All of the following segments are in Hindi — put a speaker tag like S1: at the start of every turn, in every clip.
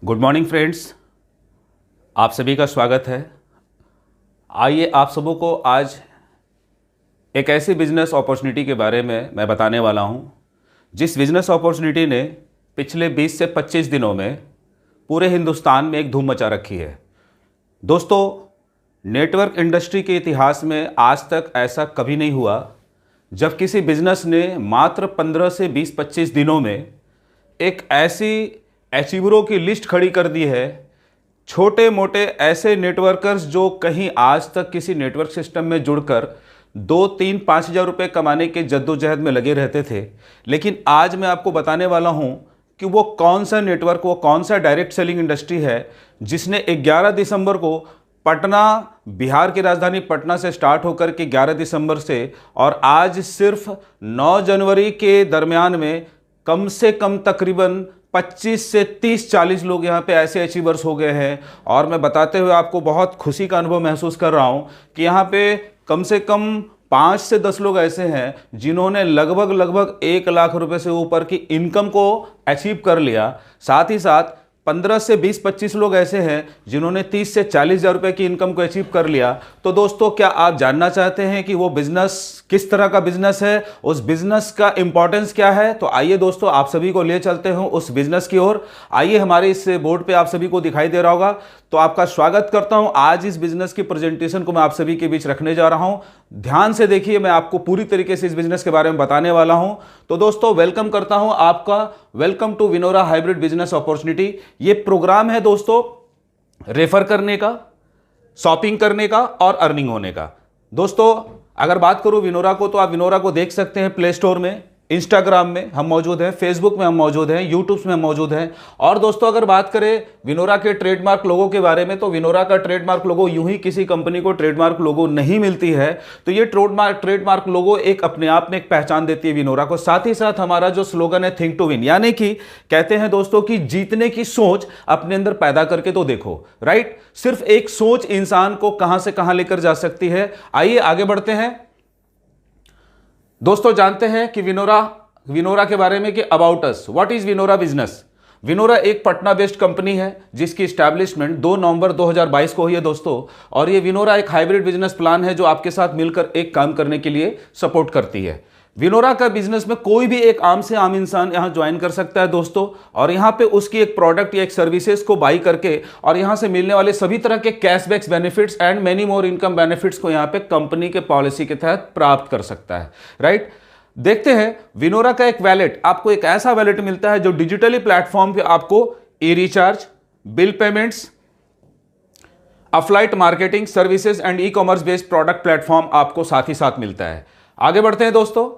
S1: गुड मॉर्निंग फ्रेंड्स, आप सभी का स्वागत है। आइए आप सबों को आज एक ऐसी बिजनेस अपॉर्चुनिटी के बारे में मैं बताने वाला हूं, जिस बिजनेस अपॉर्चुनिटी ने पिछले 20 से 25 दिनों में पूरे हिंदुस्तान में एक धूम मचा रखी है। दोस्तों, नेटवर्क इंडस्ट्री के इतिहास में आज तक ऐसा कभी नहीं हुआ जब किसी बिजनेस ने मात्र 15 से 20-25 दिनों में एक ऐसी अचीवरों की लिस्ट खड़ी कर दी है। छोटे मोटे ऐसे नेटवर्कर्स जो कहीं आज तक किसी नेटवर्क सिस्टम में जुड़कर 2-3-5 हज़ार रुपये कमाने के जद्दोजहद में लगे रहते थे, लेकिन आज मैं आपको बताने वाला हूं कि वो कौन सा नेटवर्क, वो कौन सा डायरेक्ट सेलिंग इंडस्ट्री है जिसने 11 दिसंबर को पटना, बिहार की राजधानी पटना से स्टार्ट होकर के 11 दिसंबर से और आज सिर्फ 9 जनवरी के दरमियान में कम से कम तकरीबन 25 से 30-40 लोग यहाँ पे ऐसे अचीवर्स हो गए हैं। और मैं बताते हुए आपको बहुत खुशी का अनुभव महसूस कर रहा हूँ कि यहाँ पे कम से कम 5 से 10 लोग ऐसे हैं जिन्होंने लगभग 1 लाख रुपए से ऊपर की इनकम को अचीव कर लिया। साथ ही साथ 15 से 20-25 लोग ऐसे हैं जिन्होंने 30 से 40 हज़ार रुपए की इनकम को अचीव कर लिया। तो दोस्तों, क्या आप जानना चाहते हैं कि वो बिजनेस किस तरह का बिजनेस है, उस बिजनेस का इंपॉर्टेंस क्या है? तो आइए दोस्तों, आप सभी को ले चलते हैं उस बिजनेस की ओर। आइए, हमारे इस बोर्ड पे आप सभी को दिखाई दे रहा होगा। तो आपका स्वागत करता हूं। आज इस बिजनेस की प्रेजेंटेशन को मैं आप सभी के बीच रखने जा रहा हूं। ध्यान से देखिए, मैं आपको पूरी तरीके से इस बिजनेस के बारे में बताने वाला हूं। तो दोस्तों, वेलकम करता हूं आपका। Welcome to Vinora hybrid business opportunity. ये प्रोग्राम है दोस्तों रेफर करने का, शॉपिंग करने का और अर्निंग होने का। दोस्तों, अगर बात करूं विनोरा को, तो आप विनोरा को देख सकते हैं प्ले स्टोर में, इंस्टाग्राम में हम मौजूद हैं, फेसबुक में हम मौजूद हैं, यूट्यूब में हम मौजूद हैं। और दोस्तों, अगर बात करें विनोरा के ट्रेडमार्क लोगो के बारे में, तो विनोरा का ट्रेडमार्क लोगो यूं ही किसी कंपनी को ट्रेडमार्क लोगो नहीं मिलती है। तो ये ट्रेडमार्क लोगो एक अपने आप में एक पहचान देती है विनोरा को। साथ ही साथ हमारा जो स्लोगन है थिंक टू विन, यानी कि कहते हैं दोस्तों कि जीतने की सोच अपने अंदर पैदा करके तो देखो। राइट, सिर्फ एक सोच इंसान को कहां से कहां लेकर जा सकती है। आइए आगे बढ़ते हैं दोस्तों। जानते हैं कि विनोरा के बारे में कि about us, what is Vinora business. Vinora एक पटना बेस्ड कंपनी है जिसकी स्टैब्लिशमेंट 2 नवंबर 2022 को हुई है दोस्तों। और ये विनोरा एक हाइब्रिड बिजनेस प्लान है जो आपके साथ मिलकर एक काम करने के लिए सपोर्ट करती है। विनोरा का बिजनेस में कोई भी एक आम से आम इंसान यहां ज्वाइन कर सकता है दोस्तों, और यहां पे उसकी एक प्रोडक्ट या एक सर्विसेज को बाई करके और यहां से मिलने वाले सभी तरह के cashbacks benefits and many more income benefits को यहां पे कंपनी के पॉलिसी के तहत प्राप्त कर सकता है। राइट, देखते हैं विनोरा का एक वैलेट। आपको एक ऐसा वैलेट मिलता है जो डिजिटली प्लेटफॉर्म पे आपको e recharge, bill payments, affiliate marketing services and e commerce based product platform आपको साथ ही साथ मिलता है। आगे बढ़ते हैं दोस्तों।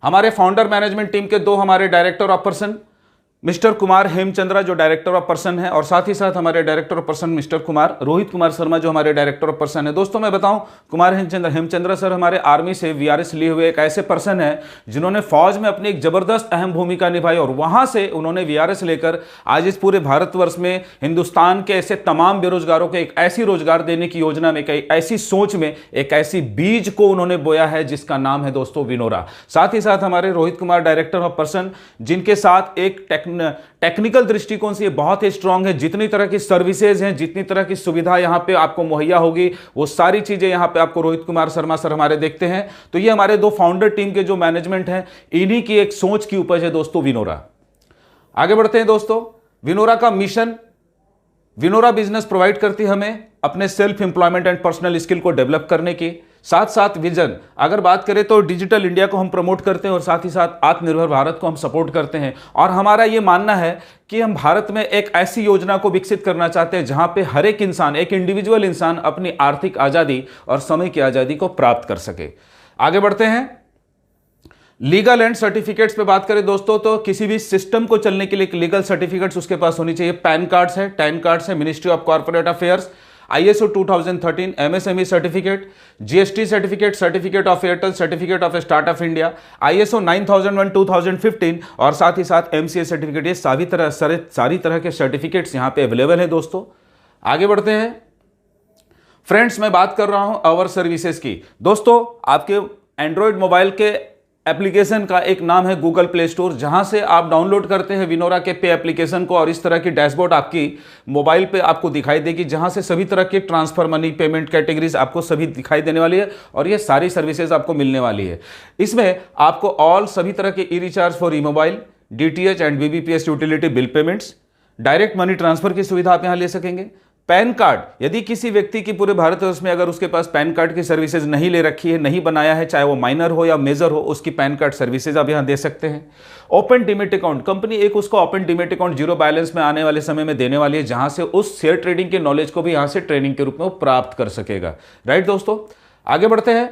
S1: हमारे फाउंडर मैनेजमेंट टीम के 2 हमारे director of person mister Kumar Hemchandra जो डायरेक्टर ऑफ पर्सन है, और साथ ही साथ हमारे director of person mister Rohit Kumar Sharma जो हमारे डायरेक्टर ऑफ पर्सन है। दोस्तों, मैं बताऊं, कुमार हेमचंद्रा सर हमारे आर्मी से वीआरएस लिए हुए एक ऐसे पर्सन है जिन्होंने फौज में अपनी एक जबरदस्त अहम भूमिका निभाई और वहां से उन्होंने वीआरएस लेकर आज इस पूरे भारतवर्ष में हिंदुस्तान के ऐसे तमाम बेरोजगारों को एक ऐसी रोजगार देने की योजना में, एक ऐसी सोच में, एक ऐसी बीज को उन्होंने बोया है जिसका नाम है दोस्तों विनोरा। साथ ही साथ हमारे Rohit Kumar director of person, जिनके साथ एक टेक्निकल दृष्टिकोण से बहुत ही स्ट्रांग है। जितनी तरह की सर्विसेज हैं, जितनी तरह की सुविधा यहां पे आपको मुहैया होगी, वो सारी चीजें यहां पे आपको रोहित कुमार शर्मा सर हमारे देखते हैं। तो ये हमारे 2 फाउंडर टीम के जो मैनेजमेंट है, इन्हीं की एक सोच की उपज है दोस्तों विनोरा। आगे बढ़ते हैं दोस्तों। विनोरा का मिशन, विनोरा बिजनेस प्रोवाइड करती है हमें अपने self employment and personal skill को डेवलप करने की। साथ साथ विजन, अगर बात करें तो डिजिटल इंडिया को हम प्रमोट करते हैं और साथ ही साथ आत्मनिर्भर भारत को हम सपोर्ट करते हैं। और हमारा ये मानना है कि हम भारत में एक ऐसी योजना को विकसित करना चाहते हैं जहां पे हर एक इंसान, एक इंडिविजुअल इंसान अपनी आर्थिक आजादी और समय की आजादी को प्राप्त कर सके। आगे बढ़ते हैं। लीगल एंड सर्टिफिकेट्स पे बात करें दोस्तों, तो किसी भी सिस्टम को चलने के लिए लीगल सर्टिफिकेट्स उसके पास होनी चाहिए। पैन कार्ड्स है, टैन कार्ड्स है, ministry of corporate affairs, ISO 2013 MSME certificate, GST certificate, certificate of Airtel, certificate of startup India, ISO 9001 2015 और साथ ही साथ MCA सर्टिफिकेट। ये सारी तरह के सर्टिफिकेट्स यहां पे अवेलेबल है दोस्तों। आगे बढ़ते हैं फ्रेंड्स, मैं बात कर रहा हूं अवर सर्विसेज की। दोस्तों, आपके एंड्रॉयड मोबाइल के एप्लीकेशन का एक नाम है गूगल प्ले स्टोर, जहां से आप डाउनलोड करते हैं विनोरा के पे एप्लीकेशन को और इस तरह की डैशबोर्ड आपकी मोबाइल पे आपको दिखाई देगी, जहां से सभी तरह के ट्रांसफर मनी, पेमेंट कैटेगरीज आपको सभी दिखाई देने वाली है और ये सारी सर्विसेज आपको मिलने वाली है। इसमें आपको ऑल सभी तरह के e recharge for e mobile, DTH and BBPS utility bill payments, direct money transfer की सुविधा आप यहां ले सकेंगे। पैन कार्ड, यदि किसी व्यक्ति की पूरे भारतवर्ष में अगर उसके पास पैन कार्ड की सर्विसेज नहीं ले रखी है, नहीं बनाया है, चाहे वो माइनर हो या मेजर हो, उसकी पैन कार्ड सर्विसेज आप यहां दे सकते हैं। ओपन डीमेट अकाउंट, कंपनी एक उसको open demat account zero balance में आने वाले समय में देने वाली है, जहां से उस शेयर ट्रेडिंग के नॉलेज को भी यहां से ट्रेनिंग के रूप में वो प्राप्त कर सकेगा। राइट दोस्तों, आगे बढ़ते हैं।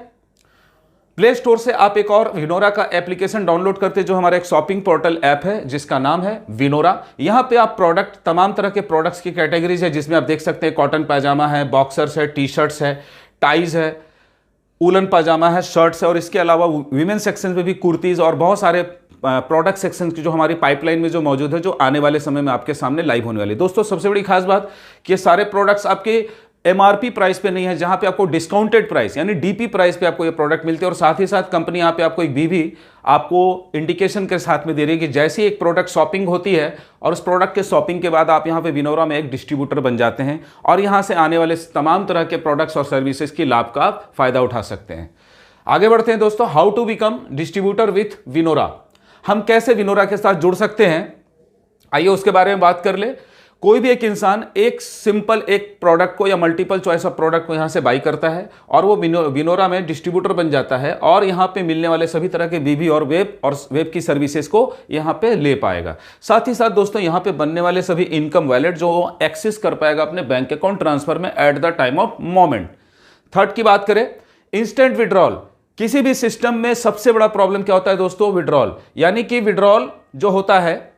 S1: प्ले स्टोर से आप एक और विनोरा का एप्लीकेशन डाउनलोड करते हैं, जो हमारा एक शॉपिंग पोर्टल ऐप है जिसका नाम है विनोरा। यहां पे आप प्रोडक्ट, तमाम तरह के प्रोडक्ट्स की कैटेगरीज है, जिसमें आप देख सकते हैं कॉटन पैजामा है, बॉक्सर्स है, टी शर्ट्स है, टाइज है, वूलन पैजामा है, शर्ट्स है और इसके अलावा वीमेन सेक्शन में भी कुर्तीज और बहुत सारे प्रोडक्ट सेक्शन की जो हमारी पाइपलाइन में जो मौजूद है, जो आने वाले समय में आपके सामने लाइव होने वाली है। दोस्तों सबसे बड़ी खास बात कि ये सारे प्रोडक्ट्स आपके एमआरपी प्राइस पे नहीं है, जहां पे आपको डिस्काउंटेड प्राइस यानी डीपी प्राइस पे आपको ये प्रोडक्ट मिलते हैं और साथ ही साथ कंपनी यहां पे आपको एक बीवी आपको इंडिकेशन के साथ में दे रही है कि जैसे एक प्रोडक्ट शॉपिंग होती है और उस प्रोडक्ट के शॉपिंग के बाद आप यहां पे विनोरा में एक डिस्ट्रीब्यूटर बन जाते हैं और यहां से आने वाले तमाम तरह के प्रोडक्ट्स और सर्विसेज की लाभ का आप फायदा उठा सकते हैं। आगे बढ़ते हैं दोस्तों, how to become distributor with Vinora. हम कैसे विनोरा के साथ जुड़ सकते हैं, आइए उसके बारे में बात कर ले। कोई भी एक इंसान एक सिंपल एक प्रोडक्ट को या मल्टीपल चॉइस ऑफ प्रोडक्ट को यहां से बाई करता है और वो विनोरा में डिस्ट्रीब्यूटर बन जाता है और यहां पे मिलने वाले सभी तरह के बीबी और वेब की सर्विसेज को यहां पे ले पाएगा। साथ ही साथ दोस्तों यहां पे बनने वाले सभी इनकम वैलेट जो एक्सेस कर पाएगा अपने बैंक अकाउंट ट्रांसफर में at the time of moment. Third की बात करें, इंस्टेंट विड्रॉल। किसी भी सिस्टम में सबसे बड़ा प्रॉब्लम क्या होता है दोस्तों, विड्रॉल, यानी कि विड्रॉल जो होता है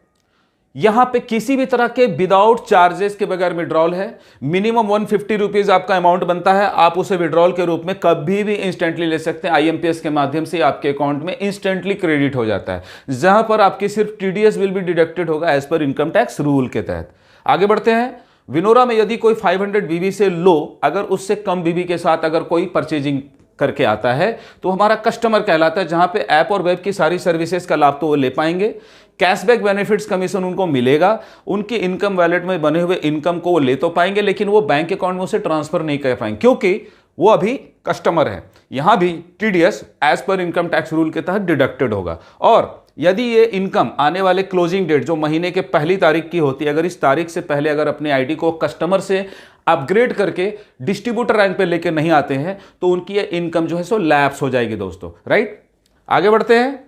S1: यहां पे किसी भी तरह के विदाउट चार्जेस के बगैर विड्रॉल है। मिनिमम 150 रुपीज आपका अमाउंट बनता है, आप उसे विड्रॉल के रूप में कभी भी इंस्टेंटली ले सकते हैं। आईएमपीएस के माध्यम से आपके अकाउंट में इंस्टेंटली क्रेडिट हो जाता है, जहां पर आपकी सिर्फ टीडीएस विल बी डिडक्टेड होगा as per income tax rule के तहत। आगे बढ़ते हैं। विनोरा में यदि कोई 500 बीबी से लो, अगर उससे कम बीबी के साथ अगर कोई परचेजिंग करके आता है तो हमारा कस्टमर कहलाता है, जहां पे ऐप और वेब की सारी सर्विसेज का लाभ तो वो ले पाएंगे। कैशबैक बेनिफिट्स कमीशन उनको मिलेगा, उनकी इनकम वैलेट में बने हुए इनकम को वो ले तो पाएंगे, लेकिन वो बैंक अकाउंट में उसे ट्रांसफर नहीं कर पाएंगे क्योंकि वो अभी कस्टमर है। यहां भी TDS as per income tax rule के तहत डिडक्टेड होगा। और यदि ये इनकम आने वाले क्लोजिंग डेट जो महीने के पहली तारीख की होती है, अगर इस तारीख से पहले अगर अपने आईडी को कस्टमर से अपग्रेड करके डिस्ट्रीब्यूटर रैंक पे लेके नहीं आते हैं तो उनकी ये इनकम जो है सो लैप्स हो जाएगी दोस्तों। राइट, आगे बढ़ते हैं।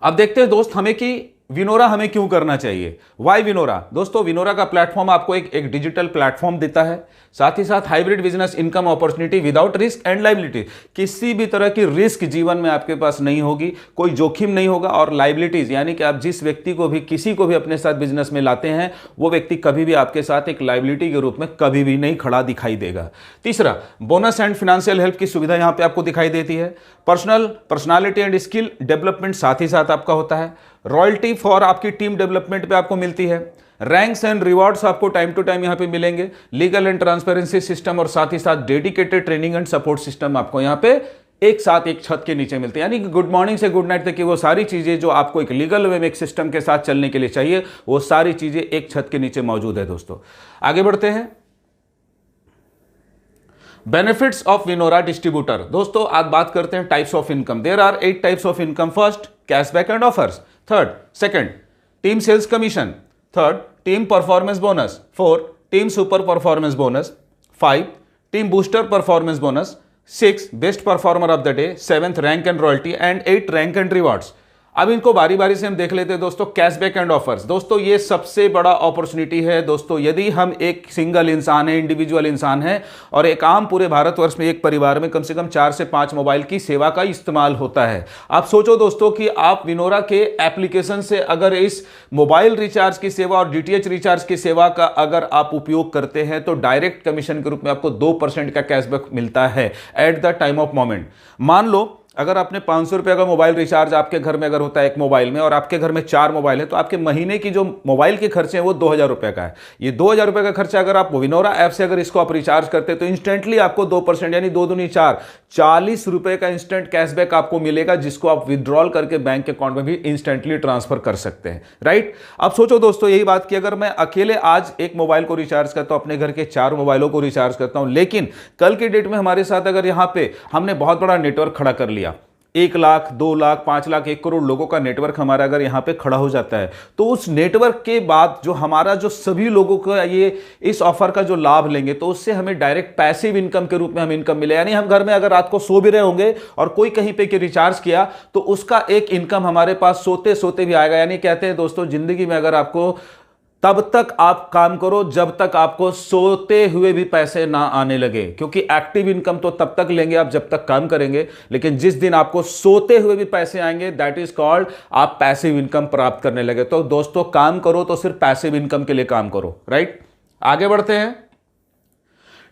S1: अब देखते हैं दोस्त हमें कि विनोरा हमें क्यों करना चाहिए, वाई विनोरा। दोस्तों विनोरा का प्लेटफॉर्म आपको एक डिजिटल प्लेटफॉर्म देता है, साथ ही साथ hybrid business income opportunity without risk and liability. किसी भी तरह की रिस्क जीवन में आपके पास नहीं होगी, कोई जोखिम नहीं होगा, और लाइबिलिटीज यानी कि आप जिस व्यक्ति को भी किसी को भी अपने साथ बिजनेस में लाते हैं वो व्यक्ति कभी भी आपके साथ एक लाइबिलिटी के रूप में कभी भी नहीं खड़ा दिखाई देगा। तीसरा, बोनस एंड फाइनेंशियल हेल्प की सुविधा यहां पे आपको दिखाई देती है। पर्सनालिटी एंड स्किल डेवलपमेंट साथ ही साथ आपका होता है। रॉयल्टी फॉर आपकी टीम डेवलपमेंट पे आपको मिलती है। रैंक्स एंड रिवॉर्ड्स आपको टाइम टू टाइम यहां पे मिलेंगे। लीगल एंड ट्रांसपेरेंसी सिस्टम और साथ ही साथ dedicated training and support system आपको यहां पे एक साथ एक छत के नीचे मिलते हैं। यानी कि गुड मॉर्निंग से गुड नाइट तक की वो सारी चीजें जो आपको एक लीगल वे में एक सिस्टम के साथ चलने के लिए चाहिए, वो सारी चीजें एक छत के नीचे मौजूद है दोस्तों। आगे बढ़ते हैं। Benefits of Vinora distributor. दोस्तों आज बात करते हैं types of income. There are 8 types of income. First, cashback and offers. Third, second, team sales commission. Third, team performance bonus. 4, team super performance bonus. 5, team booster performance bonus. 6, best performer of the day. 7th, rank and royalty. And 8, rank and rewards. अब इनको बारी बारी से हम देख लेते हैं दोस्तों। Cashback and offers. दोस्तों ये सबसे बड़ा अपॉर्चुनिटी है दोस्तों। यदि हम एक सिंगल इंसान है, इंडिविजुअल इंसान है, और एक आम पूरे भारतवर्ष में एक परिवार में कम से कम 4 से 5 मोबाइल की सेवा का इस्तेमाल होता है। आप सोचो दोस्तों कि आप विनोरा के एप्लीकेशन से अगर इस मोबाइल रिचार्ज की सेवा और डीटीएच रिचार्ज की सेवा का अगर आप उपयोग करते हैं तो डायरेक्ट कमीशन के रूप में आपको 2% का कैशबैक मिलता है at the time of moment. मान लो अगर आपने 500 रुपये का मोबाइल रिचार्ज आपके घर में अगर होता है एक मोबाइल में और आपके घर में 4 मोबाइल है, तो आपके महीने की जो मोबाइल के खर्चे हैं वो 2000 रुपये का है। ये 2000 रुपये का खर्चा अगर आप विनोरा ऐप से अगर इसको आप रिचार्ज करते हैं तो इंस्टेंटली आपको 2% यानी 2 दूनी 4 40 रुपये का इंस्टेंट कैशबैक आपको मिलेगा, जिसको आप विड्रॉल करके बैंक अकाउंट में भी इंस्टेंटली ट्रांसफर कर सकते हैं। राइट, अब सोचो दोस्तों यही बात कि अगर मैं अकेले आज एक मोबाइल को रिचार्ज करता हूं, अपने घर के 4 मोबाइलों को रिचार्ज करता हूं, लेकिन कल के डेट में हमारे साथ अगर यहां पे हमने बहुत बड़ा नेटवर्क खड़ा कर लिया, 1 लाख 2 लाख 5 लाख 1 करोड़ लोगों का नेटवर्क हमारा अगर यहां पे खड़ा हो जाता है, तो उस नेटवर्क के बाद जो हमारा जो सभी लोगों का ये इस ऑफर का जो लाभ लेंगे, तो उससे हमें डायरेक्ट पैसिव इनकम के रूप में हम इनकम मिले। यानी हम घर में अगर रात को सो भी रहे होंगे और कोई कहीं पे के रिचार्ज किया तो उसका एक इनकम हमारे पास सोते सोते भी आएगा। यानी कहते हैं दोस्तों, जिंदगी में अगर आपको तब तक आप काम करो जब तक आपको सोते हुए भी पैसे ना आने लगे, क्योंकि एक्टिव इनकम तो तब तक लेंगे आप जब तक काम करेंगे, लेकिन जिस दिन आपको सोते हुए भी पैसे आएंगे दैट इज कॉल्ड आप पैसिव इनकम प्राप्त करने लगे। तो दोस्तों काम करो तो सिर्फ पैसिव इनकम के लिए काम करो। राइट, आगे बढ़ते हैं।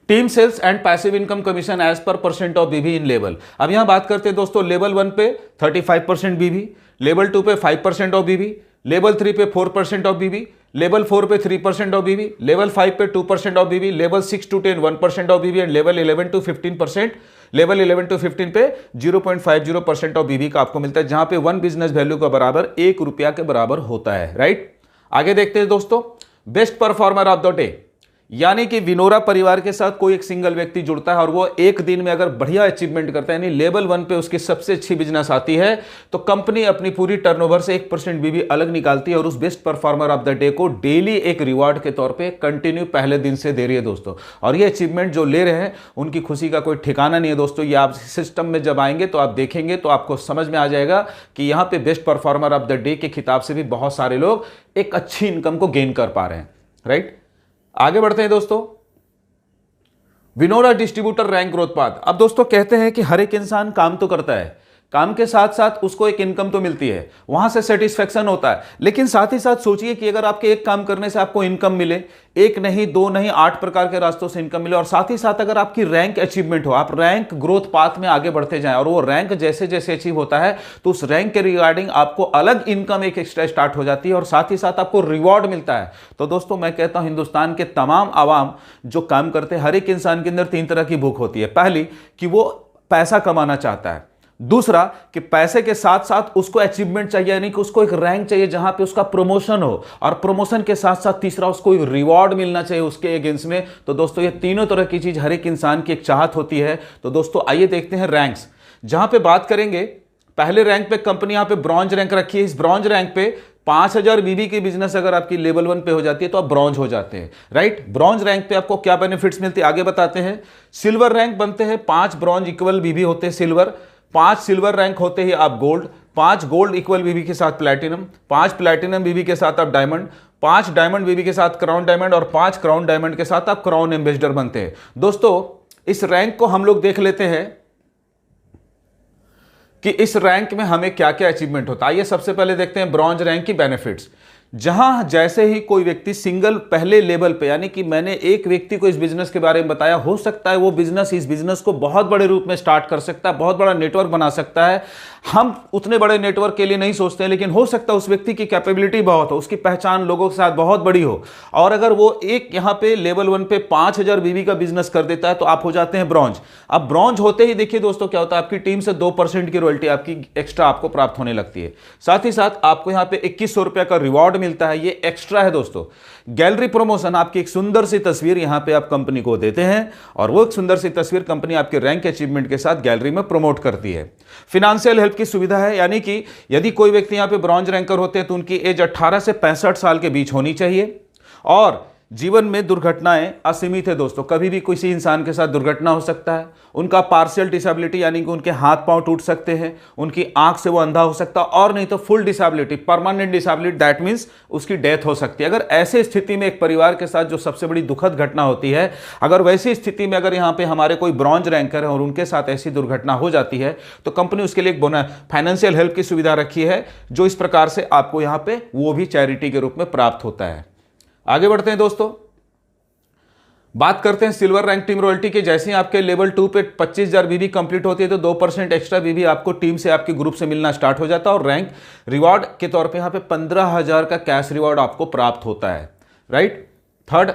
S1: Team sales and passive income commission as per percent of BB in level. अब यहां बात करते हैं दोस्तों, लेवल 1 पे 35% बीबी, लेवल 2 पे 5% ऑफ बीबी, लेवल 3 पे 4% ऑफ बीबी, लेवल 4 पे 3% ऑफ बीबी, लेवल 5 पे 2% off BB, level 6 to 10 1% off BB and level 11 to 15%, level 11 to 15 पे 0.50% ऑफ बीबी का आपको मिलता है, जहां पे 1 बिजनेस वैल्यू का बराबर 1 रुपया के बराबर होता है। राइट, आगे देखते हैं दोस्तों, best performer of the day. यानी कि विनोरा परिवार के साथ कोई एक सिंगल व्यक्ति जुड़ता है और वो एक दिन में अगर बढ़िया अचीवमेंट करता है, यानी लेवल 1 पे उसकी सबसे अच्छी बिजनेस आती है, तो कंपनी अपनी पूरी टर्नओवर से 1% बीबी अलग निकालती है और उस best performer of the day को डेली एक रिवार्ड के तौर पे कंटिन्यू पहले दिन से दे रही है दोस्तों। और ये अचीवमेंट जो ले रहे हैं उनकी खुशी का कोई ठिकाना नहीं है दोस्तों। ये आप सिस्टम में जब आएंगे तो आप देखेंगे तो आपको समझ में आ जाएगा कि यहाँ पे best performer of the day के खिताब से भी बहुत सारे लोग एक अच्छी इनकम को गेन कर पा रहे हैं। राइट, आगे बढ़ते हैं दोस्तों। Vinora distributor rank growth path. अब दोस्तों कहते हैं कि हर एक इंसान काम तो करता है, काम के साथ साथ उसको एक इनकम तो मिलती है, वहां से सेटिस्फेक्शन होता है, लेकिन साथ ही साथ सोचिए कि अगर आपके एक काम करने से आपको इनकम मिले, एक नहीं 2 नहीं 8 प्रकार के रास्तों से इनकम मिले, और साथ ही साथ अगर आपकी रैंक अचीवमेंट हो, आप रैंक ग्रोथ पाथ में आगे बढ़ते जाएं और वो रैंक जैसे जैसे अचीव होता है तो उस रैंक के रिगार्डिंग आपको अलग इनकम एक एक्स्ट्रा स्टार्ट हो जाती है और साथ ही साथ आपको रिवॉर्ड मिलता है। तो दोस्तों मैं कहता हूं हिंदुस्तान के तमाम आवाम जो काम करते हैं, हर एक इंसान के अंदर 3 तरह की भूख होती है। पहली कि वो पैसा कमाना चाहता है, दूसरा कि पैसे के साथ साथ उसको अचीवमेंट चाहिए, यानी कि उसको एक रैंक चाहिए जहां पे उसका प्रमोशन हो, और प्रमोशन के साथ साथ तीसरा उसको एक रिवॉर्ड मिलना चाहिए उसके अगेंस्ट में। तो दोस्तों ये तीनों तरह की चीज हर एक इंसान की एक चाहत होती है। तो दोस्तों आइए देखते हैं रैंक्स, जहां पे बात करेंगे पहले रैंक पे कंपनी यहां पे ब्रॉन्ज रैंक रखी है। इस ब्रॉन्ज रैंक पे 5000 बीबी की बिजनेस अगर आपकी लेवल 1 पे हो जाती है तो आप ब्रॉन्ज हो जाते हैं। राइट, ब्रॉन्ज रैंक पे आपको क्या बेनिफिट्स मिलते हैं आगे बताते हैं। सिल्वर रैंक बनते हैं, 5 ब्रॉन्ज इक्वल बीबी होते हैं सिल्वर, 5 सिल्वर रैंक होते ही आप गोल्ड, 5 गोल्ड इक्वल बीबी के साथ प्लैटिनम, 5 प्लैटिनम बीबी के साथ आप डायमंड, 5 डायमंड बीबी के साथ क्राउन डायमंड और 5 क्राउन डायमंड के साथ आप क्राउन एम्बेसडर बनते हैं। दोस्तों इस रैंक को हम लोग देख लेते हैं कि इस रैंक में हमें क्या क्या अचीवमेंट होता है। आइए सबसे पहले देखते हैं ब्रॉन्ज रैंक की बेनिफिट्स। जहां जैसे ही कोई व्यक्ति सिंगल पहले लेवल पे, यानी कि मैंने एक व्यक्ति को इस बिजनेस के बारे में बताया, हो सकता है वो बिजनेस इस बिजनेस को बहुत बड़े रूप में स्टार्ट कर सकता है, बहुत बड़ा नेटवर्क बना सकता है। हम उतने बड़े नेटवर्क के लिए नहीं सोचते हैं, लेकिन हो सकता है उस व्यक्ति की कैपेबिलिटी बहुत हो, उसकी पहचान लोगों के साथ बहुत बड़ी हो, और अगर वो एक यहां पे लेवल 1 पे 5000 बीबी का बिजनेस कर देता है तो आप हो जाते हैं ब्रॉन्ज। अब ब्रॉन्ज होते ही देखिए दोस्तों क्या होता है, आपकी टीम से 2% की रॉयल्टी आपकी एक्स्ट्रा आपको प्राप्त होने लगती है। साथ ही साथ आपको यहां पे 2100 रुपए का रिवॉर्ड मिलता है, ये एक्स्ट्रा है दोस्तों। गैलरी प्रमोशन, आपकी एक सुंदर सी तस्वीर यहां पे आप कंपनी को देते हैं और वो एक सुंदर सी तस्वीर कंपनी आपके रैंक अचीवमेंट के साथ गैलरी में प्रमोट करती है। फिनेंशियल हेल्प की सुविधा है, यानी कि यदि कोई व्यक्ति यहां पे ब्रॉन्ज रैंकर होते हैं तो उनकी एज 18 से 65 साल के बीच होनी चाहिए, और जीवन में दुर्घटनाएं असीमित है दोस्तों, कभी भी किसी इंसान के साथ दुर्घटना हो सकता है। उनका पार्शियल डिसेबिलिटी, यानी कि उनके हाथ पांव टूट सकते हैं, उनकी आंख से वो अंधा हो सकता है, और नहीं तो full disability, permanent disability, that means उसकी डेथ हो सकती है। अगर ऐसे स्थिति में एक परिवार के साथ जो सबसे बड़ी दुखद घटना होती है, अगर वैसी स्थिति में अगर यहाँ पे हमारे कोई ब्रॉन्ज रैंकर है और उनके साथ ऐसी दुर्घटना हो जाती है तो कंपनी उसके लिए एक फाइनेंशियल हेल्प की सुविधा रखी है, जो इस प्रकार से आपको यहाँ पे वो भी चैरिटी के रूप में प्राप्त होता है। आगे बढ़ते हैं दोस्तों। बात करते हैं सिल्वर रैंक टीम रॉयल्टी के। जैसे ही आपके लेवल 2 पे 25,000 बीबी कंप्लीट होती है तो 2% एक्स्ट्रा बीबी आपको टीम से, आपके ग्रुप से मिलना स्टार्ट हो जाता है और रैंक रिवॉर्ड के तौर पे यहाँ पे 15,000 का कैश रिवॉर्ड आपको प्राप्त होता है, राइट। थर्ड,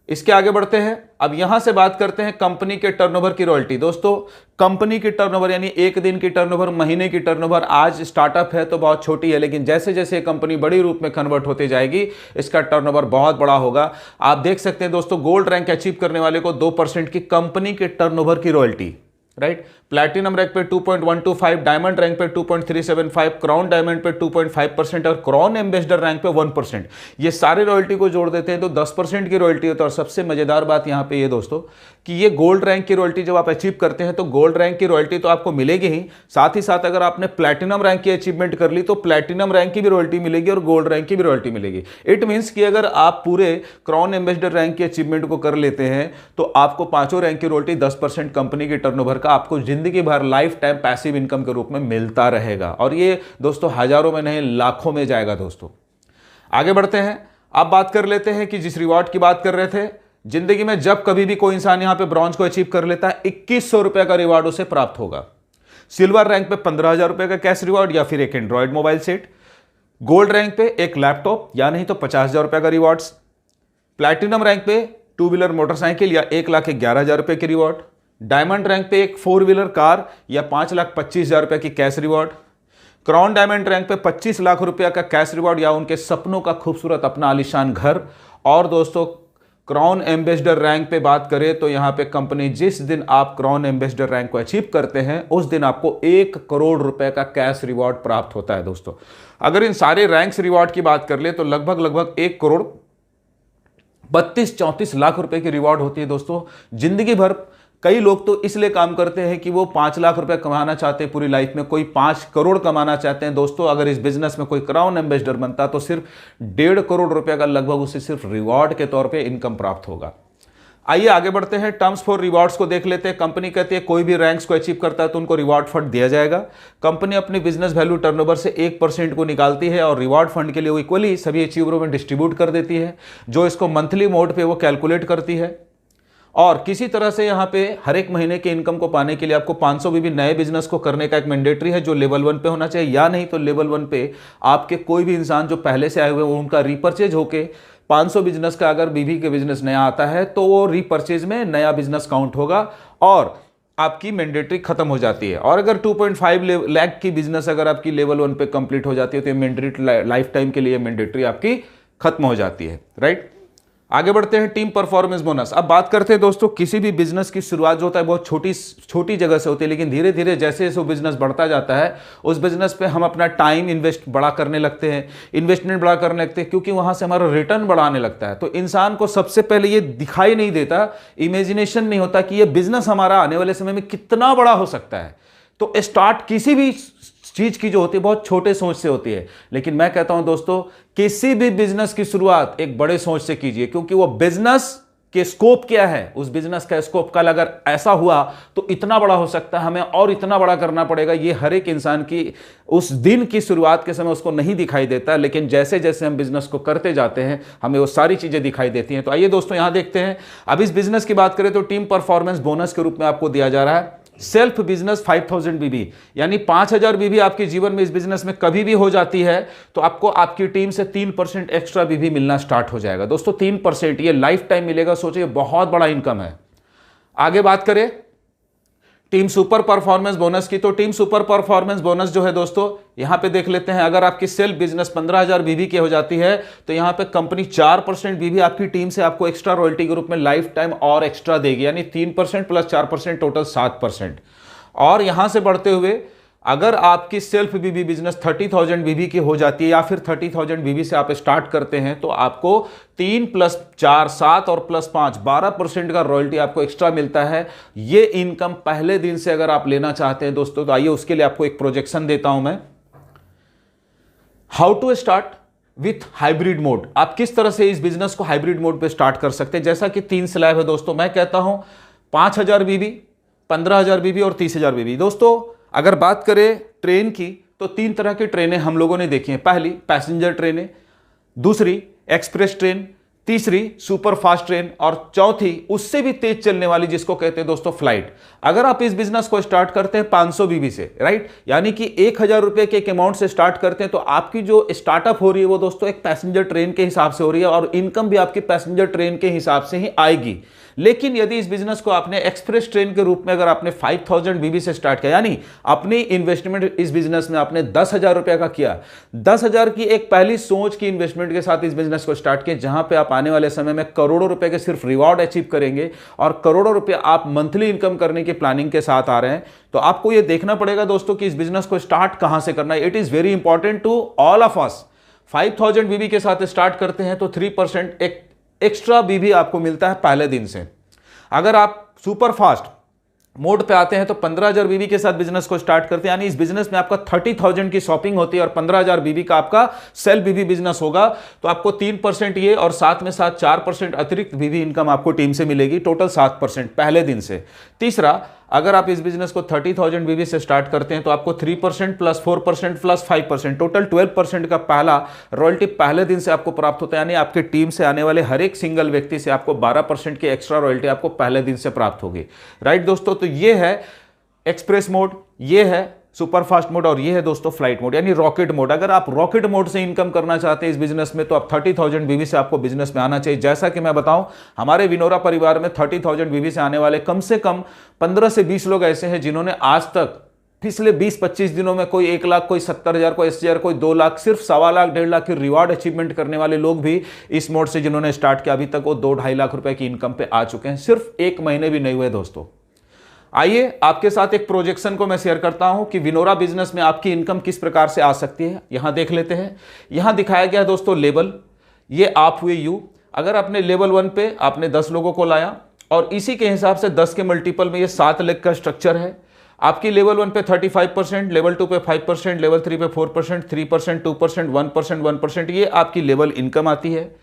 S1: इसके आगे बढ़ते हैं। अब यहां से बात करते हैं कंपनी के टर्नओवर की रॉयल्टी। दोस्तों, कंपनी की टर्नओवर यानी एक दिन की टर्नओवर, महीने की टर्नओवर, आज स्टार्टअप है तो बहुत छोटी है, लेकिन जैसे जैसे कंपनी बड़ी रूप में कन्वर्ट होती जाएगी इसका टर्नओवर बहुत बड़ा होगा। आप देख सकते हैं दोस्तों, गोल्ड रैंक अचीव करने वाले को 2% की कंपनी के टर्नओवर की रॉयल्टी, राइट। प्लैटिनम रैंक पे 2.125, डायमंड रैंक पे 2.375, क्राउन डायमंड पे 2.5% और क्राउन एम्बेसडर रैंक पे 1%। ये सारे रॉयल्टी को जोड़ देते हैं तो 10% की रॉयल्टी होती है। और सबसे मजेदार बात यहां पे ये दोस्तों कि ये गोल्ड रैंक की रॉयल्टी जब आप अचीव करते हैं तो गोल्ड रैंक की रॉयल्टी तो आपको मिलेगी ही, साथ ही साथ अगर आपने प्लैटिनम रैंक की अचीवमेंट कर ली तो प्लैटिनम रैंक की भी रॉयल्टी मिलेगी और गोल्ड रैंक की भी रॉयल्टी मिलेगी। इट मीन्स कि अगर आप पूरे क्राउन एम्बेसडर रैंक की अचीवमेंट को कर लेते हैं तो आपको पांचों रैंक की रॉयल्टी 10% कंपनी के टर्नओवर का आपको जिंदगी भर लाइफ टाइम पैसिव इनकम के रूप में मिलता रहेगा। और ये दोस्तों हजारों में नहीं लाखों में जाएगा। दोस्तों आगे बढ़ते हैं। अब बात कर लेते हैं कि जिस रिवॉर्ड की बात कर रहे थे, जिंदगी में जब कभी भी कोई इंसान यहां पे ब्रॉन्ज को अचीव कर लेता है 2100 रुपए का रिवॉर्ड उसे प्राप्त होगा। सिल्वर रैंक पे 15,000 रुपए का कैश रिवॉर्ड या फिर एक Android mobile set. Gold rank पे एक लैपटॉप या नहीं तो 50,000 रुपए का रिवॉर्ड्स। प्लैटिनम रैंक पे 2 व्हीलर मोटरसाइकिल या 1,11,000 रुपए की रिवॉर्ड। डायमंड रैंक पे एक 4 व्हीलर कार या 5,25,000 रुपए की cash reward. Crown diamond rank पे 25 लाख रुपया का कैश रिवॉर्ड या उनके सपनों का खूबसूरत अपना आलीशान घर। और दोस्तों क्राउन एम्बेसडर रैंक पे बात करें तो यहां पे कंपनी जिस दिन आप क्राउन एम्बेसडर रैंक को अचीव करते हैं उस दिन आपको 1 करोड़ रुपए का कैश रिवॉर्ड प्राप्त होता है। दोस्तों अगर इन सारे रैंक्स रिवॉर्ड की बात कर ले तो लगभग 1 करोड़ 32-34 लाख रुपए की रिवॉर्ड होती है। दोस्तों जिंदगी भर कई लोग तो इसलिए काम करते हैं कि वो 5 लाख रुपए कमाना चाहते हैं पूरी लाइफ में, कोई 5 करोड़ कमाना चाहते हैं। दोस्तों अगर इस बिजनेस में कोई क्राउन एम्बेसडर बनता तो सिर्फ 1.5 करोड़ रुपए का लगभग उसे सिर्फ रिवॉर्ड के तौर पे इनकम प्राप्त होगा। आइए आगे बढ़ते हैं, टर्म्स फॉर रिवॉर्ड्स को देख लेते हैं। कंपनी कहती है कोई भी रैंक्स को अचीव करता है तो उनको रिवॉर्ड फंड दिया जाएगा। कंपनी अपनी बिजनेस वैल्यू टर्नओवर से 1% को निकालती है और रिवॉर्ड फंड के लिए इक्वली सभी अचीवरों में डिस्ट्रीब्यूट कर देती है, जो इसको मंथली मोड पे वो कैलकुलेट करती है। और किसी तरह से यहाँ पे हर एक महीने के इनकम को पाने के लिए आपको 500 भी नए बिजनेस को करने का एक मैंडेटरी है जो लेवल 1 पे होना चाहिए, या नहीं तो लेवल 1 पे आपके कोई भी इंसान जो पहले से आए हुए हैं उनका रीपर्चेज होके 500 बिजनेस का अगर बीवी के बिजनेस नया आता है तो वो रीपर्चेज में नया बिजनेस काउंट होगा और आपकी मैंडेटरी खत्म हो जाती है। और अगर 2.5 लाख की बिजनेस अगर आपकी लेवल 1 पे कंप्लीट हो जाती है तो मैंडेटरी लाइफ टाइम के लिए मैंडेटरी आपकी खत्म हो जाती है, राइट। आगे बढ़ते हैं, टीम परफॉर्मेंस बोनस। अब बात करते हैं दोस्तों, किसी भी बिजनेस की शुरुआत जो होता है बहुत छोटी जगह से होती है, लेकिन धीरे धीरे जैसे जैसे वो बिजनेस बढ़ता जाता है उस बिजनेस पे हम अपना टाइम इन्वेस्ट बड़ा करने लगते हैं, इन्वेस्टमेंट बड़ा करने लगते हैं, क्योंकि वहां से हमारा रिटर्न बढ़ाने लगता है। तो इंसान को सबसे पहले ये दिखाई नहीं देता, इमेजिनेशन नहीं होता कि ये बिजनेस हमारा आने वाले समय में कितना बड़ा हो सकता है। तो स्टार्ट किसी भी चीज की जो होती है बहुत छोटे सोच से होती है, लेकिन मैं कहता हूं दोस्तों किसी भी बिजनेस की शुरुआत एक बड़े सोच से कीजिए, क्योंकि वो बिजनेस के स्कोप क्या है, उस बिजनेस का स्कोप कल अगर ऐसा हुआ तो इतना बड़ा हो सकता है, हमें और इतना बड़ा करना पड़ेगा। ये हर एक इंसान की उस दिन की शुरुआत के समय उसको नहीं दिखाई देता, लेकिन जैसे जैसे हम बिजनेस को करते जाते हैं हमें वो सारी चीजें दिखाई देती हैं। तो आइए दोस्तों यहां देखते हैं। अब इस बिजनेस की बात करें तो टीम परफॉर्मेंस बोनस के रूप में आपको दिया जा रहा है सेल्फ बिजनेस 5000 बीबी, यानी 5000 बीबी आपके जीवन में इस बिजनेस में कभी भी हो जाती है तो आपको आपकी टीम से 3% एक्स्ट्रा बीबी मिलना स्टार्ट हो जाएगा। दोस्तों 3% ये लाइफ टाइम मिलेगा, सोचिए बहुत बड़ा इनकम है। आगे बात करें टीम सुपर परफॉर्मेंस बोनस की, तो टीम सुपर परफॉर्मेंस बोनस जो है दोस्तों यहां पे देख लेते हैं। अगर आपकी सेल्फ बिजनेस 15,000 बीबी की हो जाती है तो यहां पे कंपनी 4% बीबी आपकी टीम से आपको एक्स्ट्रा रॉयल्टी के रूप में लाइफ टाइम और एक्स्ट्रा देगी, यानी 3% प्लस 4% टोटल 7%। और यहां से बढ़ते हुए अगर आपकी सेल्फ बीबी बिजनेस 30,000 बीबी की हो जाती है या फिर 30,000 बीबी से आप स्टार्ट करते हैं तो आपको 3 + 4 7 और +5 12% का रॉयल्टी आपको एक्स्ट्रा मिलता है। ये इनकम पहले दिन से अगर आप लेना चाहते हैं दोस्तों तो आइए उसके लिए आपको एक प्रोजेक्शन देता हूं मैं। How to start with hybrid mode, आप किस तरह से इस बिजनेस को हाइब्रिड मोड पे स्टार्ट कर सकते हैं। जैसा कि 3 स्लैब है दोस्तों, मैं कहता हूं 5,000 बीबी, 15,000 बीबी और 30,000 बीबी। दोस्तों अगर बात करें ट्रेन की तो 3 तरह की ट्रेनें हम लोगों ने देखी हैं। पहली पैसेंजर ट्रेनें, दूसरी एक्सप्रेस ट्रेन, तीसरी सुपर फास्ट ट्रेन, और चौथी उससे भी तेज चलने वाली जिसको कहते हैं दोस्तों फ्लाइट। अगर आप इस बिजनेस को स्टार्ट करते हैं 500 बीबी से, राइट, यानी कि 1000 रुपए के एक अमाउंट से स्टार्ट करते हैं, तो आपकी जो स्टार्टअप हो रही है वो दोस्तों एक पैसेंजर ट्रेन के हिसाब से हो रही है, और इनकम भी आपकी पैसेंजर ट्रेन के हिसाब से ही आएगी। लेकिन यदि इस बिजनेस को आपने एक्सप्रेस ट्रेन के रूप में अगर आपने 5000 बीबी से स्टार्ट किया, यानी अपनी इन्वेस्टमेंट इस बिजनेस में आपने 10,000 रुपए का किया, 10,000 की एक पहली सोच की इन्वेस्टमेंट के साथ इस बिजनेस को स्टार्ट किया, जहां पे आप आने वाले समय में करोड़ों रुपए के सिर्फ रिवॉर्ड अचीव करेंगे और करोड़ों रुपए आप मंथली इनकम करने की प्लानिंग के साथ आ रहे हैं, तो आपको यह देखना पड़ेगा दोस्तों कि इस बिजनेस को स्टार्ट कहां से करना है। It is very important to all of us. 5000 BB के साथ स्टार्ट करते हैं तो 3% एक एक्स्ट्रा बीबी आपको मिलता है पहले दिन से। अगर आप सुपर फास्ट मोड पे आते हैं तो 15,000 बीबी के साथ बिजनेस को स्टार्ट करते हैं, यानी इस बिजनेस में आपका 30,000 की शॉपिंग होती है और 15,000 बीबी का आपका सेल बीबी बिजनेस होगा, तो आपको 3% ये और साथ में साथ 4% अतिरिक्त बीबी इनकम आपको टीम से मिलेगी, टोटल 7% पहले दिन से। तीसरा, अगर आप इस बिजनेस को 30,000 बीबी से स्टार्ट करते हैं तो आपको 3% प्लस 4% प्लस 5%, टोटल 12% का पहला रॉयल्टी पहले दिन से आपको प्राप्त होता है, यानी आपकी टीम से आने वाले हर एक सिंगल व्यक्ति से आपको 12% की एक्स्ट्रा रॉयल्टी आपको पहले दिन से प्राप्त होगी। राइट दोस्तों, तो ये है एक्सप्रेस मोड, ये है सुपर फास्ट मोड और ये है दोस्तों फ्लाइट मोड यानी रॉकेट मोड। अगर आप रॉकेट मोड से इनकम करना चाहते हैं इस बिजनेस में तो आप 30,000 बीबी से आपको बिजनेस में आना चाहिए। जैसा कि मैं बताऊं, हमारे विनोरा परिवार में 30,000 बीबी से आने वाले कम से कम 15 से 20 लोग ऐसे हैं जिन्होंने आज तक पिछले 20-25 दिनों में कोई 1 लाख, कोई 70,000, कोई 80,000, कोई 2 लाख, सिर्फ 1.25 लाख 1.5 लाख की रिवॉर्ड अचीवमेंट करने वाले लोग भी इस मोड से जिन्होंने स्टार्ट किया अभी तक वो 2-2.5 लाख रुपए की इनकम पे आ चुके हैं, सिर्फ 1 महीने भी नहीं हुए दोस्तों। आइए आपके साथ एक प्रोजेक्शन को मैं शेयर करता हूं कि विनोरा बिजनेस में आपकी इनकम किस प्रकार से आ सकती है। यहां देख लेते हैं, यहां दिखाया गया है दोस्तों लेवल, ये आप हुए यू। अगर आपने लेवल 1 पे आपने 10 लोगों को लाया और इसी के हिसाब से 10 के मल्टीपल में ये 7 लाख का स्ट्रक्चर है। आपकी लेवल 1 पे 35%, लेवल 2 पे 5%, लेवल 3 पे 4%, 3%, 2%, 1%, 1%, ये आपकी लेवल इनकम आती है।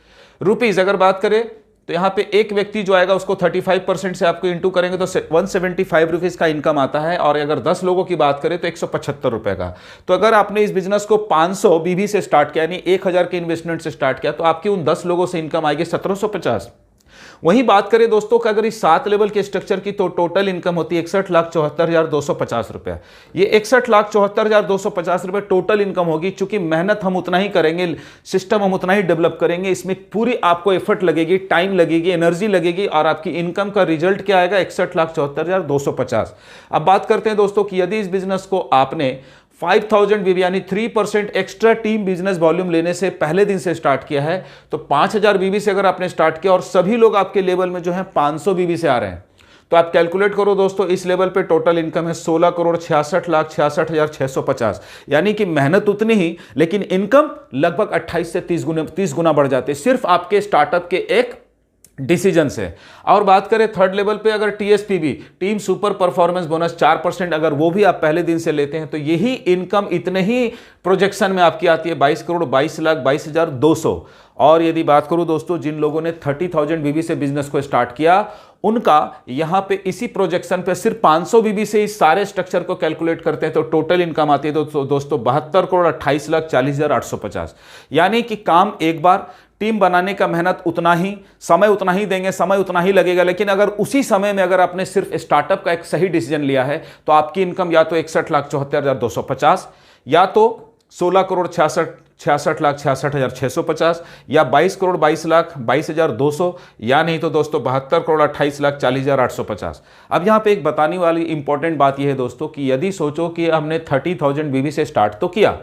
S1: रुपीज अगर बात करें तो यहां पे एक व्यक्ति जो आएगा उसको 35% से आपको इंटू करेंगे तो 175 रुपीज का इनकम आता है, और अगर 10 लोगों की बात करें तो 175 रुपए का। तो अगर आपने इस बिजनेस को 500 बीबी से स्टार्ट किया यानी 1000 के इन्वेस्टमेंट से स्टार्ट किया तो आपकी उन 10 लोगों से इनकम आएगी 1750। वहीं बात करें दोस्तों कि अगर इस 7 लेवल के स्ट्रक्चर की तो टोटल इनकम होती है 61,74,250 रुपया। ये 61,74,250 रुपए टोटल इनकम होगी। चूंकि मेहनत हम उतना ही करेंगे, सिस्टम हम उतना ही डेवलप करेंगे, इसमें पूरी आपको एफर्ट लगेगी, टाइम लगेगी, एनर्जी लगेगी, और आपकी इनकम का रिजल्ट क्या आएगा 61,74,250। अब बात करते हैं दोस्तों कि यदि इस बिजनेस को आपने 5000 बीबी यानी 3% एक्स्ट्रा टीम बिजनेस वॉल्यूम लेने से पहले दिन से स्टार्ट किया है तो 5000 बीबी से अगर आपने स्टार्ट किया और सभी लोग आपके लेवल में जो है 500 बीबी से आ रहे हैं तो आप कैलकुलेट करो दोस्तों, इस लेवल पे टोटल इनकम है 16,66,66,650। यानी कि मेहनत उतनी ही लेकिन इनकम लगभग 28 से 30 गुना बढ़ जाती है सिर्फ आपके स्टार्टअप के एक डिसीजन से। और बात करें थर्ड लेवल पे, अगर टीएसपीबी टीम सुपर परफॉर्मेंस बोनस 4% अगर वो भी आप पहले दिन से लेते हैं तो यही इनकम इतने ही प्रोजेक्शन में आपकी आती है 22,22,22,200। और यदि बात करूं दोस्तों जिन लोगों ने 30,000 बीबी से बिजनेस को स्टार्ट किया उनका यहां पे इसी प्रोजेक्शन पे सिर्फ 500 बीबी से इस सारे स्ट्रक्चर को कैलकुलेट करते हैं तो टोटल इनकम आती है दोस्तों 72,28,40,850। यानी कि काम एक बार, टीम बनाने का मेहनत उतना ही, समय उतना ही देंगे, समय उतना ही लगेगा, लेकिन अगर उसी समय में अगर आपने सिर्फ स्टार्टअप का एक सही डिसीजन लिया है तो आपकी इनकम या तो 61,74,250 या तो 16,66,66,650 या 22,22,22,200 या नहीं तो दोस्तों 72,28,40,850। अब यहां पे एक बताने वाली इंपॉर्टेंट बात यह है दोस्तों कि यदि सोचो कि हमने 30,000 बीबी से स्टार्ट तो किया,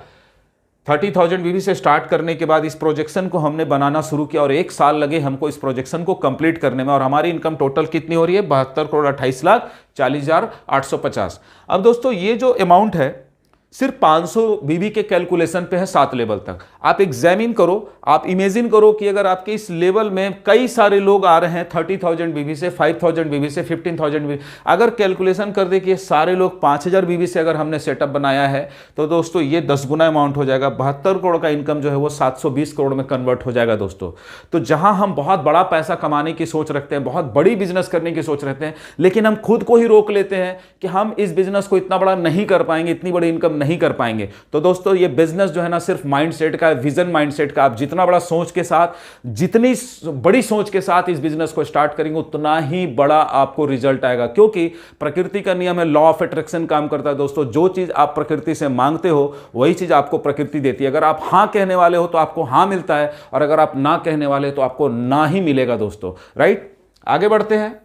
S1: 30,000 बीबी से स्टार्ट करने के बाद इस प्रोजेक्शन को हमने बनाना शुरू किया और 1 साल लगे हमको इस प्रोजेक्शन को कंप्लीट करने में, और हमारी इनकम टोटल कितनी हो रही है 72,28,40,850। अब दोस्तों ये जो अमाउंट है सिर्फ 500 बीबी के कैलकुलेशन पे है 7 लेवल तक। आप एग्जामिन करो, आप इमेजिन करो कि अगर आपके इस लेवल में कई सारे लोग आ रहे हैं 30,000 बीबी से, 5,000 बीबी से, 15,000 बीबी, अगर कैलकुलेशन कर दे कि ये सारे लोग 5,000 बीबी से अगर हमने सेटअप बनाया है तो दोस्तों ये 10 गुना अमाउंट हो जाएगा। 72 करोड़ का इनकम जो है वो 720 करोड़ में कन्वर्ट हो जाएगा दोस्तों। तो जहां हम बहुत बड़ा पैसा कमाने की सोच रखते हैं, बहुत बड़ी बिजनेस करने की सोच रखते हैं, लेकिन हम खुद को ही रोक लेते हैं कि हम इस बिजनेस को इतना बड़ा नहीं कर पाएंगे, इतनी बड़ी इनकम नहीं कर पाएंगे। तो दोस्तों ये बिजनेस जो है ना सिर्फ माइंडसेट का, विजन माइंडसेट का। आप जितना बड़ा सोच के साथ, जितनी बड़ी सोच के साथ इस बिजनेस को स्टार्ट करेंगे उतना ही बड़ा आपको रिजल्ट आएगा, क्योंकि प्रकृति का नियम है, लॉ ऑफ अट्रैक्शन काम करता है दोस्तों। जो चीज आप प्रकृति से मांगते हो वही चीज आपको प्रकृति देती है। अगर आप हां कहने वाले हो तो आपको हां मिलता है, और अगर आप ना कहने वाले हो तो आपको ना ही मिलेगा दोस्तों। राइट, आगे बढ़ते हैं।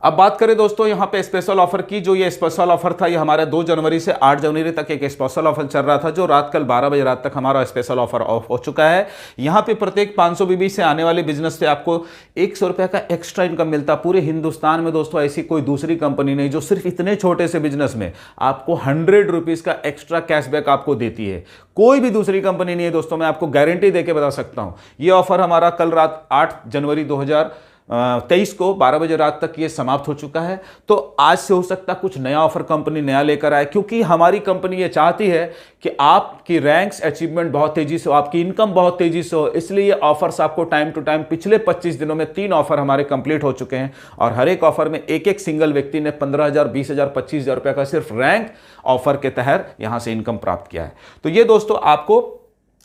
S1: अब बात करें दोस्तों यहां पे स्पेशल ऑफर की। जो ये स्पेशल ऑफर था, ये हमारे 2 जनवरी से 8 जनवरी तक एक स्पेशल ऑफर चल रहा था, जो रात कल 12 बजे रात तक हमारा स्पेशल ऑफर ऑफ हो चुका है। यहां पे प्रत्येक 500 बीबी से आने वाले बिजनेस से आपको 100 रुपए का एक्स्ट्रा इनकम मिलता। पूरे हिंदुस्तान में दोस्तों ऐसी कोई दूसरी कंपनी नहीं जो सिर्फ इतने छोटे से बिजनेस में आपको 100 रुपीज का एक्स्ट्रा कैशबैक आपको देती है। कोई भी दूसरी कंपनी नहीं है दोस्तों, मैं आपको गारंटी देके बता सकता हूं। यह ऑफर हमारा कल रात 8 जनवरी 2023 को 12 बजे रात तक ये समाप्त हो चुका है। तो आज से हो सकता है कुछ नया ऑफर कंपनी नया लेकर आए, क्योंकि हमारी कंपनी ये चाहती है कि आपकी रैंक्स अचीवमेंट बहुत तेजी से हो, आपकी इनकम बहुत तेजी से हो। इसलिए ये ऑफर्स आपको टाइम टू टाइम, पिछले 25 दिनों में 3 ऑफर हमारे कंप्लीट हो चुके हैं, और हर एक ऑफर में एक एक सिंगल व्यक्ति ने 15,000, 20,000, 25,000 रुपए का सिर्फ रैंक ऑफर के तहत यहां से इनकम प्राप्त किया है। तो ये दोस्तों आपको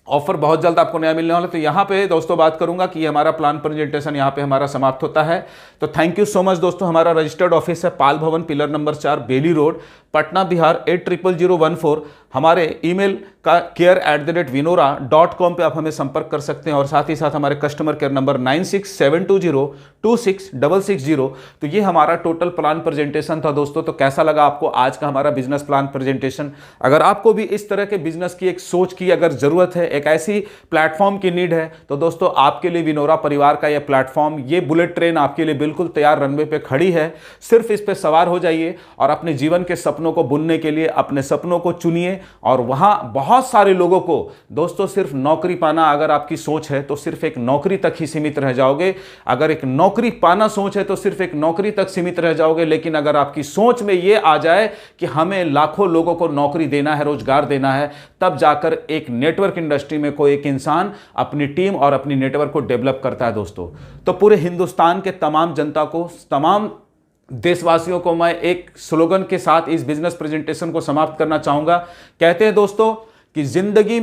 S1: ऑफर बहुत जल्द आपको नया मिलने वाला है। तो यहां पे दोस्तों बात करूंगा कि हमारा प्लान प्रेजेंटेशन यहां पे हमारा समाप्त होता है। तो थैंक यू सो मच दोस्तों। हमारा रजिस्टर्ड ऑफिस है पाल भवन, पिलर नंबर 4, बेली रोड, पटना बिहार 800014। हमारे ईमेल का care@vinora.com पे आप हमें संपर्क कर सकते हैं, और साथ ही साथ हमारे कस्टमर केयर नंबर 9672026660। तो ये हमारा टोटल प्लान प्रेजेंटेशन था दोस्तों। तो कैसा लगा आपको आज का हमारा बिजनेस प्लान प्रेजेंटेशन? अगर आपको भी इस तरह के बिजनेस की एक सोच की अगर जरूरत है, एक ऐसी प्लेटफॉर्म की नीड है, तो दोस्तों आपके लिए विनोरा परिवार का यह प्लेटफॉर्म, ये बुलेट ट्रेन आपके लिए बिल्कुल तैयार रनवे पे खड़ी है। सिर्फ इस पे सवार हो जाइए और अपने जीवन के सपनों को बुनने के लिए अपने सपनों को चुनिए। और वहां बहुत सारे लोगों को दोस्तों सिर्फ नौकरी पाना अगर आपकी सोच है तो सिर्फ एक नौकरी तक ही सीमित रह जाओगे। अगर एक नौकरी पाना सोच है तो सिर्फ एक नौकरी तक सीमित रह जाओगे। लेकिन अगर आपकी सोच में यह आ जाए कि हमें लाखों लोगों को नौकरी देना है, रोजगार देना है, तब जाकर एक नेटवर्क इंडस्ट्री में कोई एक इंसान अपनी टीम और अपनी नेटवर्क को डेवलप करता है दोस्तों। तो पूरे हिंदुस्तान के तमाम जनता को, तमाम देशवासियों को मैं एक स्लोगन के साथ इस बिजनेस प्रेजेंटेशन को समाप्त करना चाहूंगा। कहते हैं दोस्तों कि जिंदगी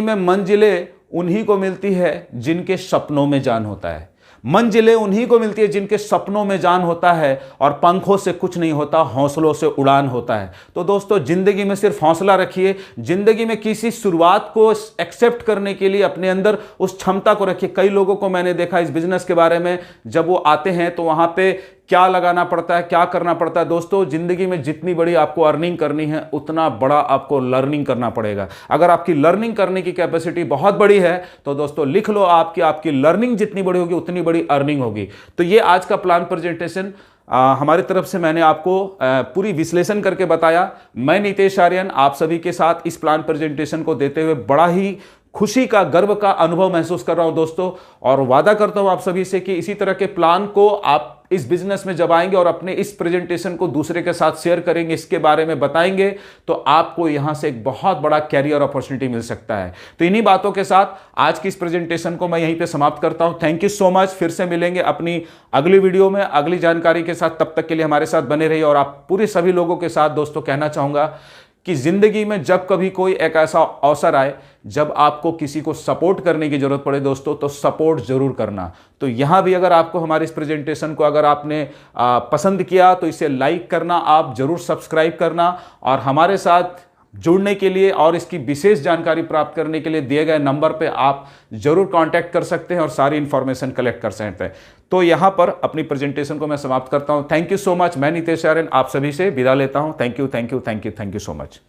S1: में मंजिलें उन्हीं को मिलती है जिनके सपनों में जान होता है। मंजिलें उन्हीं को मिलती है जिनके सपनों में जान होता है, और पंखों से कुछ नहीं होता, हौसलों से उड़ान होता है। तो दोस्तों जिंदगी में सिर्फ हौसला रखिए, जिंदगी में किसी शुरुआत को एक्सेप्ट करने के लिए अपने अंदर उस क्षमता को रखिए। कई लोगों को मैंने देखा इस बिजनेस के बारे में, जब वो आते हैं तो वहां पे क्या लगाना पड़ता है, क्या करना पड़ता है। दोस्तों जिंदगी में जितनी बड़ी आपको अर्निंग करनी है उतना बड़ा आपको लर्निंग करना पड़ेगा। अगर आपकी लर्निंग करने की कैपेसिटी बहुत बड़ी है तो दोस्तों लिख लो, आपकी लर्निंग जितनी बड़ी होगी उतनी बड़ी अर्निंग होगी। तो ये आज का प्लान प्रेजेंटेशन हमारी तरफ से मैंने आपको पूरी विश्लेषण करके बताया। मैं नितेश आर्यन आप सभी के साथ इस प्लान प्रेजेंटेशन को देते हुए बड़ा ही खुशी का, गर्व का अनुभव महसूस कर रहा हूं दोस्तों, और वादा करता हूं आप सभी से कि इसी तरह के प्लान को आप इस बिजनेस में जब आएंगे और अपने इस प्रेजेंटेशन को दूसरे के साथ शेयर करेंगे, इसके बारे में बताएंगे, तो आपको यहां से एक बहुत बड़ा कैरियर अपॉर्चुनिटी मिल सकता है। तो इन्हीं बातों के साथ आज की इस प्रेजेंटेशन को मैं यहीं पे समाप्त करता हूं। Thank you so much. फिर से मिलेंगे अपनी अगली वीडियो में अगली जानकारी के साथ। तब तक के लिए हमारे साथ बने रहिए। और आप पूरे सभी लोगों के साथ दोस्तों कहना चाहूंगा कि जिंदगी में जब कभी कोई एक ऐसा अवसर आए जब आपको किसी को सपोर्ट करने की जरूरत पड़े दोस्तों, तो सपोर्ट जरूर करना। तो यहां भी अगर आपको हमारे इस प्रेजेंटेशन को अगर आपने पसंद किया तो इसे लाइक करना, आप जरूर सब्सक्राइब करना, और हमारे साथ जुड़ने के लिए और इसकी विशेष जानकारी प्राप्त करने के लिए दिए गए नंबर पे आप जरूर कांटेक्ट कर सकते हैं और सारी इंफॉर्मेशन कलेक्ट कर सकते हैं। तो यहां पर अपनी प्रेजेंटेशन को मैं समाप्त करता हूं। Thank you so much. मैं नितेश आर्यन आप सभी से विदा लेता हूं। Thank you so much.